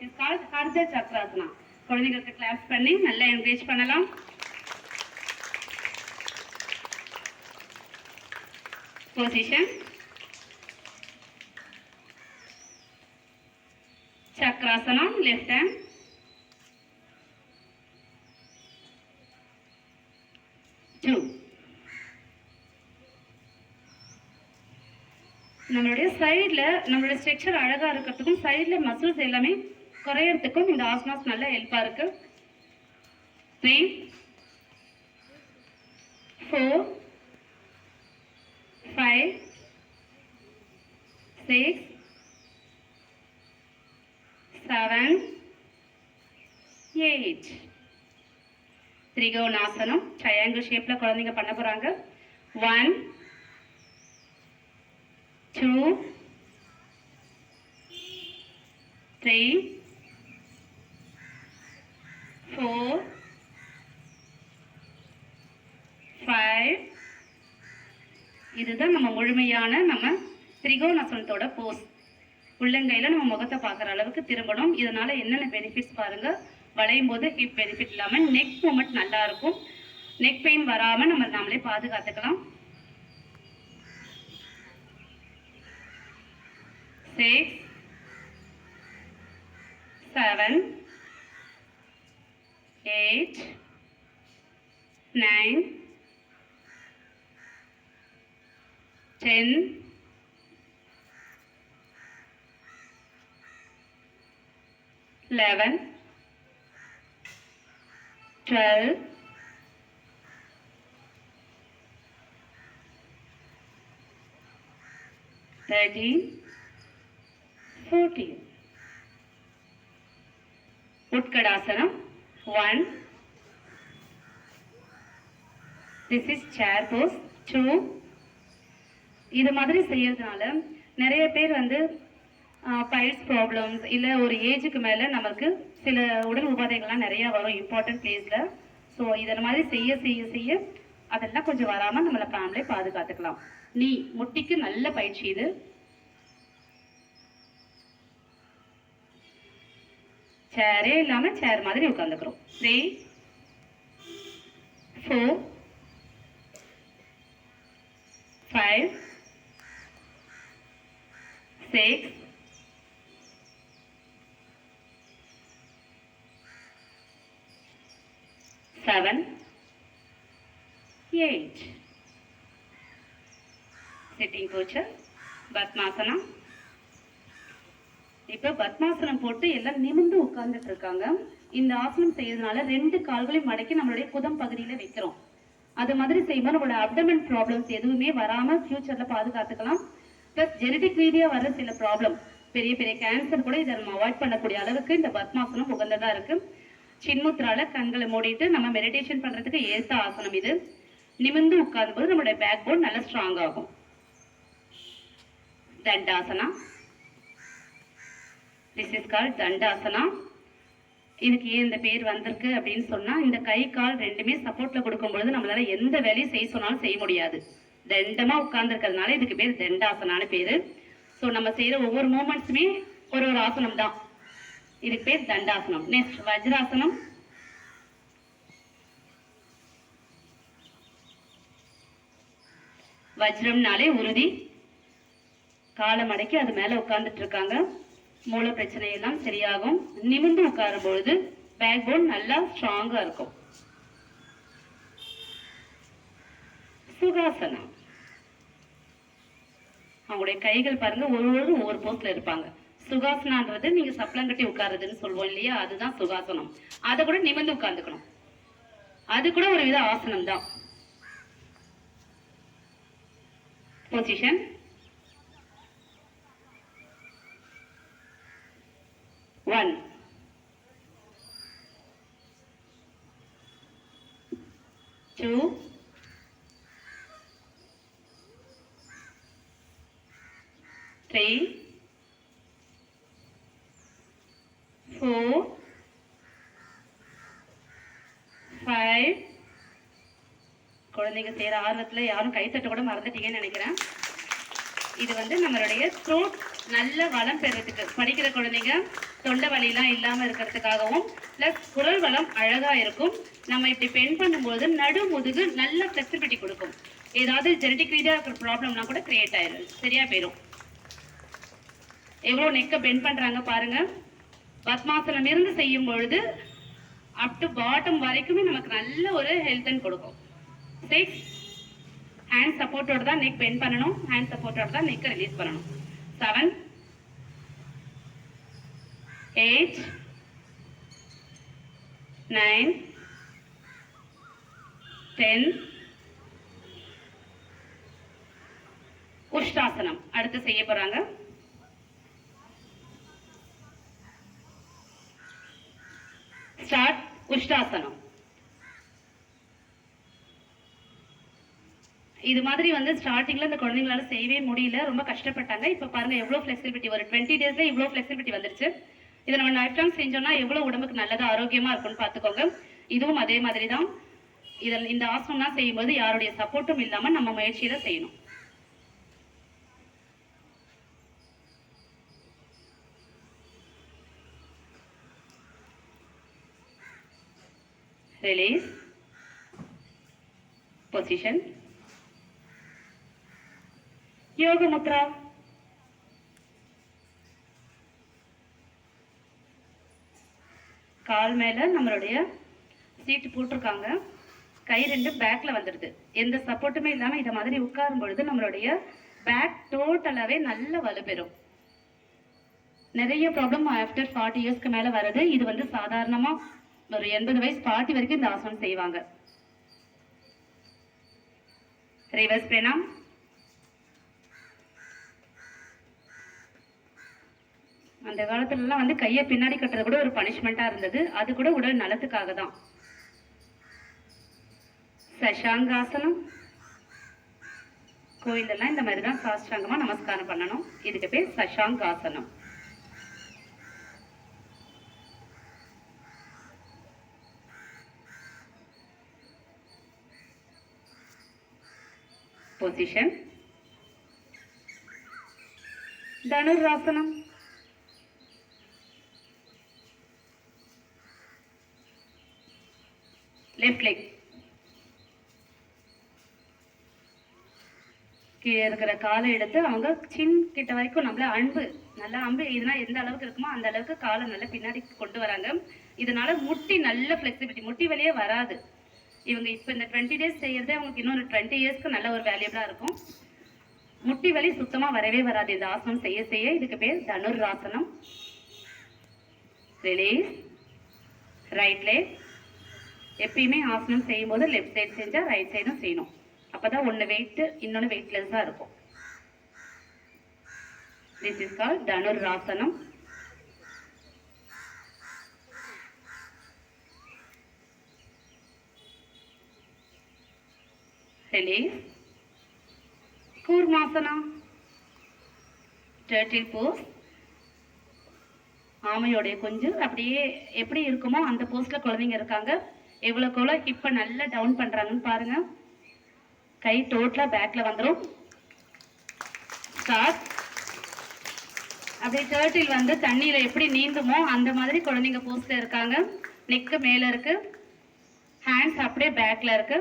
This is called Ardha Chakrasana. குழந்தைகளுக்கு claps பண்ணி நல்லா என்கரேஜ் பண்ணலாம். Position. Chakrasana, left hand. Two. நம்மளுடைய சைடில் நம்மளுடைய ஸ்ட்ரக்சர் அழகாக இருக்கிறதுக்கும் சைடில் மசில்ஸ் எல்லாமே குறையறதுக்கும் இந்த ஆசனாஸ் நல்ல ஹெல்ப்பாக இருக்கு. 3 4 5 6 7 8. திரிகோணாசனம் ட்ரையாங்கிள் ஷேப்பில் குழந்தைங்க பண்ண போகிறாங்க. 1 2 3 4 5. இதுதான் நம்ம முழுமையான நம்ம திரிகோணாசனத்தோட போஸ். உள்ளங்கையில் நம்ம முகத்தை பார்க்குற அளவுக்கு திரும்பணும். இதனால என்னென்ன பெனிஃபிட்ஸ் பாருங்க. வளையும் போது ஹிப் பெனிஃபிட் இல்லாமல் நெக் மூமெண்ட் நல்லா இருக்கும். நெக் பெயின் வராமல் நம்ம நாமளே பாதுகாத்துக்கலாம். 6 7 8 9 10 11 12 13 14. உட்கடாசனம் 1. This is chair pose 2. இது மாதிரி செய்யறதுனால நிறைய பேர் பைல்ஸ் ப்ராப்ளம்ஸ் இல்லை ஒரு ஏஜுக்கு மேலே நமக்கு சில உடல் உபாதைகள்லாம் நிறையா வரும் இம்பார்ட்டன்ட் பிளேஸில். ஸோ இதை மாதிரி செய்ய செய்ய செய்ய அதெல்லாம் கொஞ்சம் வராமல் நம்மளை ஃபேமிலியை பாதுகாத்துக்கலாம். நீ முட்டிக்கு நல்ல பயிற்சி இது. சேரே இல்லாமல் சேர் மாதிரி உட்காந்துக்கிறோம். 3 4 5 6 7 8. சிட்டிங் போச்சு. பத்மாசனம். இப்போ பத்மாசனம் போட்டு எல்லாம் நிமிர்ந்து உட்கார்ந்துட்டு இருக்காங்க. இந்த ஆசனம் செய்யறதுனால 2 கால்களையும் மடக்கி நம்மளுடைய குதம் பகுதியில வைக்கிறோம். அது மாதிரி செய்யும்போது நம்மளோட அப்டமன் ப்ராப்ளம்ஸ் எதுவுமே வராமல் ஃபியூச்சர்ல பாதுகாத்துக்கலாம். ப்ளஸ் ஜெனடிக் ரீதியாக வர சில ப்ராப்ளம் பெரிய பெரிய கேன்சர் கூட இதை நம்ம அவாய்ட் பண்ணக்கூடிய அளவுக்கு இந்த பத்மாசனம் உகந்ததாக இருக்கு. சின்முத்ரால கண்களை மூடிட்டு நம்ம மெடிடேஷன் பண்றதுக்கு ஏற்ற ஆசனம் இது. நிமிர்ந்து உட்கார்ந்து போது நம்மளுடைய பேக் போன் நல்லா ஸ்ட்ராங் ஆகும். Dandasana. This is called Dandasana. இதுக்கு ஏன் இந்த பேர் வந்திருக்கு அப்படின்னு சொன்னா இந்த கை கால் ரெண்டுமே சப்போர்ட்ல கொடுக்கும் பொழுது நம்மளால எந்த வேலையும் செய்ய சொன்னாலும் செய்ய முடியாது. தண்டமா உட்கார்ந்து இருக்கிறதுனால இதுக்கு பேர் தண்டாசனான்னு பேரு. ஸோ நம்ம செய்யற ஒவ்வொரு மூமெண்ட்ஸுமே ஒரு ஒரு ஆசனம் தான். இதுக்கு பேர் தண்டாசனம். நெக்ஸ்ட் வஜ்ராசனம். வஜ்ரம்னாலே உறுதி. காலை மடக்கி அது மேல உட்கார்ந்துட்டு இருக்காங்க. மூல பிரச்சனை எல்லாம் சரியாகும். நிமிர்ந்து உட்காரும் பொழுது பேக் போன் நல்லா ஸ்ட்ராங்கா இருக்கும். சுகாசனம். அவங்களுடைய கைகள் பாருங்க ஒவ்வொரு போஸ்ட்ல இருப்பாங்க. சுகாசனான்றது நீங்க சப்ளங்கட்டி உட்காருதுன்னு சொல்லுவோம் இல்லையா, அதுதான் சுகாசனம். அதை கூட நிமிர்ந்து உட்கார்ந்துக்கணும். அது கூட ஒரு வித ஆசனம் தான். பொசிஷன். 1 2 3 4 5. குழந்தைங்க செய்யற ஆர்வத்துல யாரும் கைத்தட்ட கூட மறந்துட்டீங்கன்னு நினைக்கிறேன். இது வந்து நம்மளுடைய த்ரோட் நல்ல வளம் பெறதுக்கு, படிக்கிற குழந்தைங்க தொண்டை வலியெல்லாம் இல்லாமல் இருக்கிறதுக்காகவும், ப்ளஸ் குரல் வளம் அழகா இருக்கும். நம்ம இப்படி பெண்ட் பண்ணும்போது நடு முதுகு நல்ல ஃபிளெக்சிபிலிட்டி கொடுக்கும். ஏதாவது ஜெனடிக் ரீதியாக இருக்கிற ப்ராப்ளம்னா கூட கிரியேட் ஆயிடும், சரியா போயிடும். எவ்வளோ நெக்கை பெண்ட் பண்றாங்க பாருங்க. பத்மாசனம் இருந்து செய்யும் பொழுது அப் டு பாட்டம் வரைக்குமே நமக்கு நல்ல ஒரு ஹெல்த் கொடுக்கும். 6 ஹேண்ட் சப்போர்ட்டோட தான் நெக் பெண்ட் பண்ணணும், ஹேண்ட் சப்போர்ட்டோட தான் நெக்கை ரிலீஸ் பண்ணணும். 7 8 9 10 உஷ்டாசனம் அடுத்து செய்ய போறாங்க. ஸ்டார்ட். உஷ்டாசனம். இது மாதிரி வந்து ஸ்டார்டிங்ல இந்த குழந்தைங்களால செய்யவே முடியல, ரொம்ப கஷ்டப்பட்டாங்க. இப்ப பாருங்க எவ்வளவு ஃபிளெக்சிபிலிட்டி, ஒரு 20 டேஸ்ல இவ்வளவு ஃபிளெக்சிபிலிட்டி வந்துருச்சு. இதை நம்ம லைஃப் லாங் செஞ்சோம்னா எவ்வளவு உடம்புக்கு நல்லது ஆரோக்கியமா இருக்கும்னு பாத்துக்கோங்க. இதுவும் அதே மாதிரி தான். இந்த ஆசனம்லாம் செய்யும்போது யாருடைய சப்போர்ட்டும் இல்லாம நம்ம முயற்சியில செய்யணும். ரிலீஸ். பொசிஷன். யோக முத்ரா. கால் மேல நம்மளுடைய சீட்டு போட்டிருக்காங்க, கை ரெண்டு பேக்ல வந்துடுது. எந்த சப்போர்ட்டுமே இல்லாம இதை மாதிரி உட்காரும் பொழுது நம்மளுடைய பேக் டோட்டலாவே நல்ல வலுப்பெறும். நிறைய ப்ராப்ளம் ஆஃப்டர் 40 இயர்ஸ்க்கு மேல வருது. இது வந்து சாதாரணமா ஒரு 80 வயசு பாட்டி வரைக்கும் இந்த ஆசனம் செய்வாங்க. ரிவர்ஸ் பிரணாம். அந்த காலத்துல எல்லாம் வந்து கையை பின்னாடி கட்டுறது கூட ஒரு பனிஷ்மெண்டா இருந்தது. அது கூட உடல் நலத்துக்காக தான். சஷாங்காசனம். கோயிலெல்லாம் இந்த மாதிரி தான் சாஷ்டாங்கமா நமஸ்காரம் பண்ணணும். இதுக்கு பேர் Shashankasana. Position. Dhanurasana. Left leg. கீழே இருக்கிற காலை எடுத்து அவங்க சின் கிட்ட வரைக்கும் நம்மள அன்பு நல்லா அம்பு இதுனா எந்த அளவுக்கு இருக்குமோ அந்த அளவுக்கு காலை நல்லா பின்னாடி கொண்டு வராங்க. இதனால முட்டி நல்ல ஃபிளெக்சிபிலிட்டி, முட்டி வலியே வராது. இவங்க இப்போ இந்த 20 டேஸ் செய்யறதே அவங்களுக்கு இன்னொரு 20 இயர்ஸ்க்கு நல்ல ஒரு வேல்யூபிளா இருக்கும். முட்டி வலி சுத்தமா வரவே வராது இந்த ஆசனம் செய்ய செய்ய. இதுக்கு பேர் தனுராசனம். ரிலீஸ். Right leg. எப்பயுமே ஆசனம் செய்யும் போது லெஃப்ட் சைடு செஞ்சா ரைட் சைடும் செய்யணும். அப்பதான் ஒன்னு வெயிட் இன்னொன்னு வெயிட்லெஸ்ஸா இருக்கும். This is called Dhanurasana. Release. Kurmasana. Turtle pose. ஆமையோடைய கொஞ்சம் அப்படியே எப்படி இருக்குமோ அந்த போஸ்ட்ல குழந்தைங்க இருக்காங்க. எவ்வளவுக்கு எவ்வளவு ஹிப்பை நல்லா டவுன் பண்றாங்கன்னு பாருங்க. கை டோட்டலா பேக்ல வந்துடும். ஸ்டார்ட். அப்படியே டர்ட்டில் வந்து தண்ணியில எப்படி நீந்துமோ அந்த மாதிரி குழந்தைங்க போஸ்ட்ல இருக்காங்க. நெக்கு மேல இருக்கு, ஹேண்ட்ஸ் அப்படியே பேக்ல இருக்கு.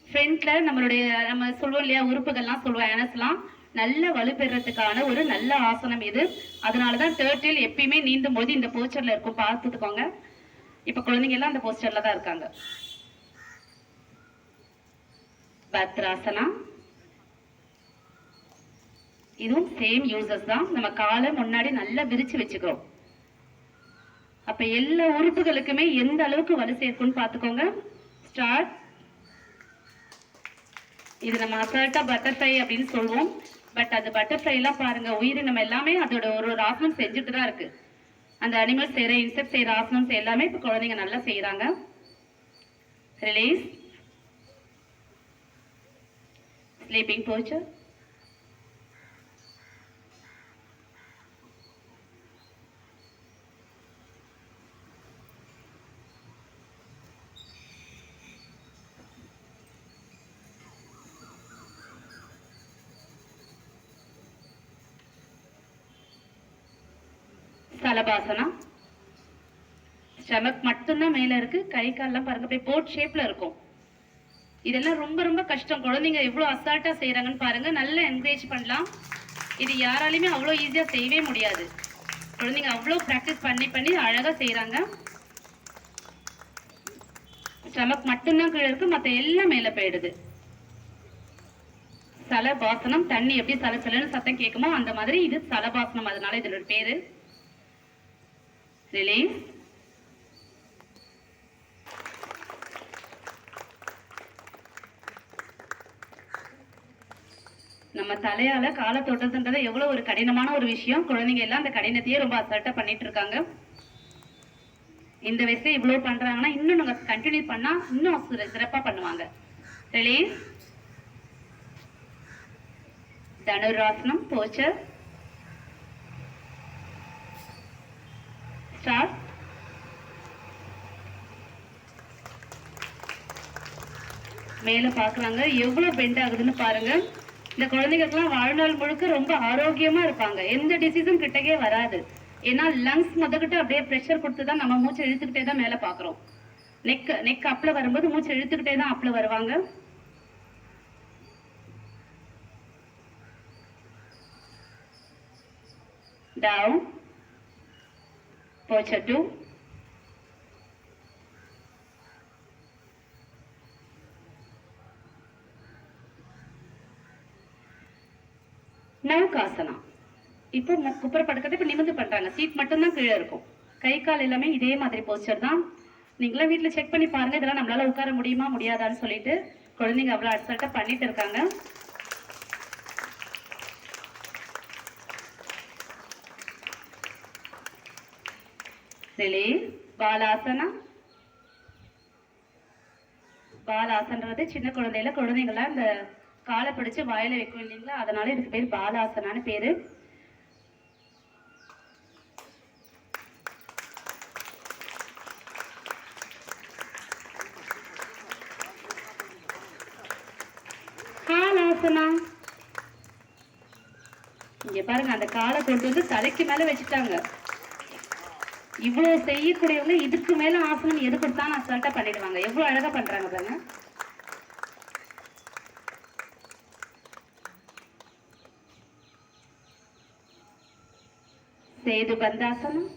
ஃப்ரண்ட்ல நம்மளுடைய நம்ம சொல்லுவோம் இல்லையா உறுப்புகள்லாம் சொல்லுவோம், ஆனஸ்லாம் நல்ல வலுப்பெறதுக்கான ஒரு நல்ல ஆசனம் இது. அதனாலதான் டர்ட்டில் எப்பயுமே நீந்தும் போது இந்த போஸ்டர்ல இருக்கும், பார்த்துக்கோங்க. இப்ப குழந்தைங்க எல்லாம் அந்த போஸ்டர்ல தான் இருக்காங்க. பத்ராசனா. இதுவும் சேம் யூசஸ் தான். நம்ம காலை முன்னாடி நல்லா விரிச்சு வச்சுக்கிறோம். அப்ப எல்லா உறுப்புகளுக்குமே எந்த அளவுக்கு வலு சேர்க்கும்னு பாத்துக்கோங்க. ஸ்டார்ட். இது நம்ம அசல்ட்டா பட்டர்ஃப்ளை அப்படின்னு சொல்லுவோம். பட் அது பட்டர்ஃப்ளை எல்லாம் பாருங்க, உயிரினம் எல்லாமே அதோட ஒரு ஒரு ஆசனம் செஞ்சுட்டு தான் இருக்கு. அந்த அனிமல் செய்யற இன்செக்ட் செய்யற ஆசனம் எல்லாமே இப்ப குழந்தைங்க நல்லா செய்யறாங்க. Release. Sleeping posture. Shalabhasana. Stomach மட்டும்தான் மேல இருக்கு, கை கால்லாம் பாருங்க போய் போட் ஷேப்ல இருக்கும். இதெல்லாம் ரொம்ப ரொம்ப கஷ்டம். குழந்தைங்க எவ்வளவு அசால்ட்டா செய்யறாங்கன்னு பாருங்க. நல்லா என்கரேஜ் பண்ணலாம். இது யாராலையுமே அவ்வளோ ஈஸியா செய்யவே முடியாது. குழந்தைங்க அவ்வளோ ப்ராக்டிஸ் பண்ணி பண்ணி அழகா செய்யறாங்க. ஸ்டமக் மட்டும்தான் கீழே இருக்கு, மற்ற எல்லாம் மேல போயிடுது. சலபாசனம். தண்ணி எப்படி சலசலன்னு சத்தம் கேட்குமோ அந்த மாதிரி இது சலபாசனம், அதனால இதோட பேரு. ரிலீஸ். நம்ம தலையால காலை தொட்டதுன்றது எவ்வளவு ஒரு கடினமான ஒரு விஷயம். குழந்தைங்க எல்லாம் அந்த கடினத்தையே ரொம்ப அசால்ட்டா பண்ணிட்டு இருக்காங்க. இந்த வயசுல இவ்வளவு பண்றாங்கன்னா இன்னும் நாங்க கண்டினியூ பண்ணா இன்னும் சிறப்பா பண்ணுவாங்க. ரிலீஸ். தனுராசனம். போச்சர். ஸ்டார்ட். மேல பாக்குறாங்க எவ்வளவு பெண்ட் ஆகுதுன்னு பாருங்க. இந்த குழந்தைகளுக்குலாம் வாழ்நாள் முழுக்க ரொம்ப ஆரோக்கியமா இருப்பாங்க. எந்த டிசீஸும் கிட்டக்கே வராது. ஏன்னா லங்ஸ் முதக்கிட்டு அப்படியே ப்ரெஷர் கொடுத்துதான் நம்ம மூச்சை இழுத்துக்கிட்டே தான் மேல பாக்குறோம். நெக் அப்ல வரும்போது மூச்சை இழுத்துக்கிட்டே தான் அப்ல வருவாங்க. Down. Posture 2. நவகாசனா. இப்போ குப்புற படுக்கிறது இப்ப நிமிர்ந்து பண்றாங்க. சீட் மட்டும்தான் கீழே இருக்கும். கை கால் எல்லாமே இதே மாதிரி போஸ்டர் தான். நீங்களாம் வீட்டுல செக் பண்ணி பாருங்க. இதெல்லாம் நம்மளால உட்கார முடியுமா முடியாதான்னு சொல்லிட்டு குழந்தைங்க அவ்வளவு அசால்ட்டா பண்ணிட்டு இருக்காங்க. ரிலீஸ். பாலாசனா. பாலாசன்றது சின்ன குழந்தைங்கள இந்த காலை பிடிச்சு வாயில வைக்கும் இல்லைங்களா, அதனால இதுக்கு பேர் பாலாசனான்னு பேரு. காலாசனா. இங்க பாருங்க, அந்த காலை கொண்டு வந்து தலைக்கு மேல வச்சுட்டாங்க. இவ்வளவு செய்யக்கூடியவங்க இதுக்கு மேல ஆசனம் எது கொடுத்தாலும் அசால்ட்டா பண்ணிடுவாங்க. எவ்வளவு அழகா பண்றாங்க பாருங்க. சேது பந்தாசனம்.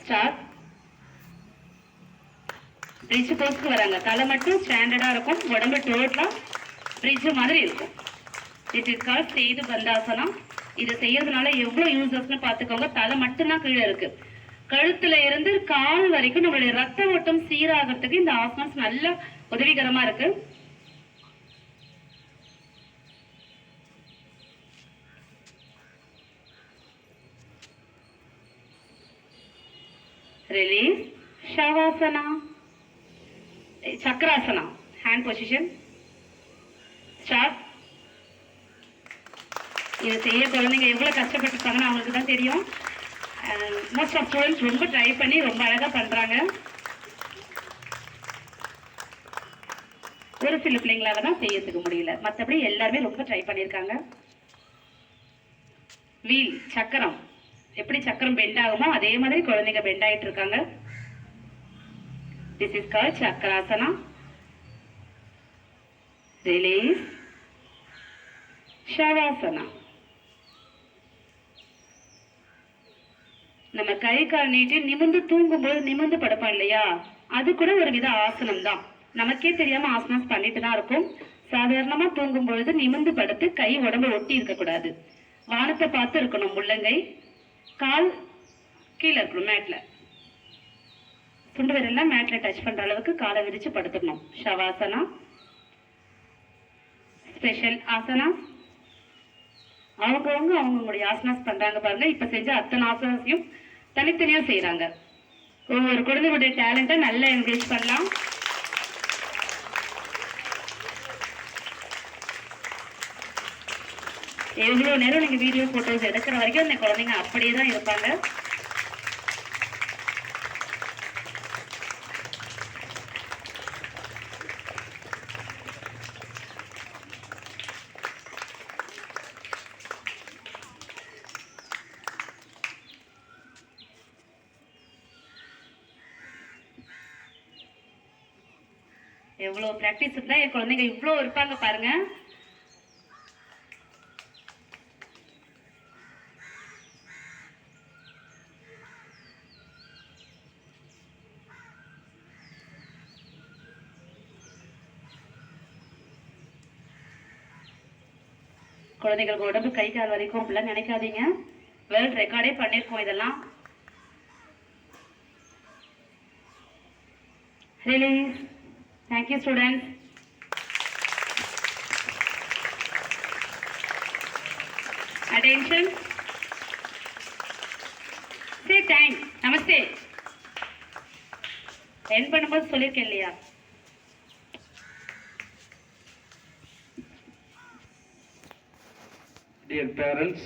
ஸ்டார்ட். பிரிட்ஜ் போஸ்க்கு வராங்க. தலை மட்டும் ஸ்டாண்டர்டா இருக்கும், உடம்பு டோட்டலா பிரிட்ஜ் மாதிரி இருக்கும். It is called Setu Bandhasana. இது செய்யறதுனால எவ்வளவு யூசஸ்னு பாத்துக்கோங்க. தலை மட்டும்தான் கீழே இருக்கு. கழுத்துல இருந்து கால் வரைக்கும் நம்மளுடைய ரத்த ஓட்டம் சீராகிறதுக்கு இந்த ஆசனம்ஸ் நல்ல உதவிகரமா இருக்கு. Release. Shavasana. Chakrasana. Hand position. Start. இதை செய்ய குழந்தைங்க எவ்வளவு கஷ்டப்பட்டுருப்பாங்கன்னு அவங்களுக்கு தான் தெரியும். மோஸ்ட் ஆஃப் ஸ்டூடெண்ட்ஸ் ரொம்ப ட்ரை பண்ணி ரொம்ப அழகா பண்றாங்க. ஒரு சில பிள்ளைங்களால தான் செய்யறதுக்கு முடியல, மற்றபடி எல்லாருமே ரொம்ப ட்ரை பண்ணியிருக்காங்க. வீல். சக்கரம். எப்படி சக்கரம் பெண்ட் ஆகுமோ அதே மாதிரி குழந்தைங்க பெண்ட் ஆயிட்டு இருக்காங்க. This is called Chakrasana. Release. Shavasana. நம்ம கை கால் நீட்டி நிமிர்ந்து தூங்கும்போது நிமிர்ந்து படுப்போம் இல்லையா, அது கூட ஒரு வித ஆசனம் தான். நமக்கே தெரியாம ஆசனம் பண்ணிட்டு தான் இருக்கும். சாதாரணமா தூங்கும் பொழுது நிமிர்ந்து படுத்து கை உடம்பு ஒட்டி இருக்க கூடாது. வானத்தை பார்த்து இருக்கணும். முள்ளங்கை, கால் கீழே இருக்கணும் மேட்ல. சுண்டு விரல்லாம் மேட்ல டச் பண்ற அளவுக்கு காலை விரிச்சு படுத்துக்கணும். ஷவாசனா. ஸ்பெஷல் ஆசனா. அவங்களுடைய ஆசனாஸ் பண்றாங்க பாருங்க. இப்ப செஞ்ச அத்தனை ஆசனாஸையும் தனித்தனியா செய்யறாங்க. ஒவ்வொரு குழந்தைகளுடைய டேலண்ட்டை நல்லா என்கரேஜ் பண்ணலாம். எவ்வளவு நேரம் நீங்க வீடியோ போட்டோஸ் எடுக்கிற வரைக்கும் அந்த குழந்தைங்க அப்படியே தான் இருப்பாங்க. எவ்வளவு பிராக்டிஸ் இருந்தா என் குழந்தைங்க இவ்வளவு இருப்பாங்க பாருங்க. குழந்தைங்களுக்கு உடம்பு கை கால் வரைக்கும் அப்படிலாம் நினைக்காதீங்க. வேர்ல்ட் ரெக்கார்டே பண்ணிருக்கோம் இதெல்லாம். Release. Thank you students. Attention. Say thanks. Namaste. என் பண்ணும்போது சொல்லியிருக்கேன் இல்லையா? Dear parents,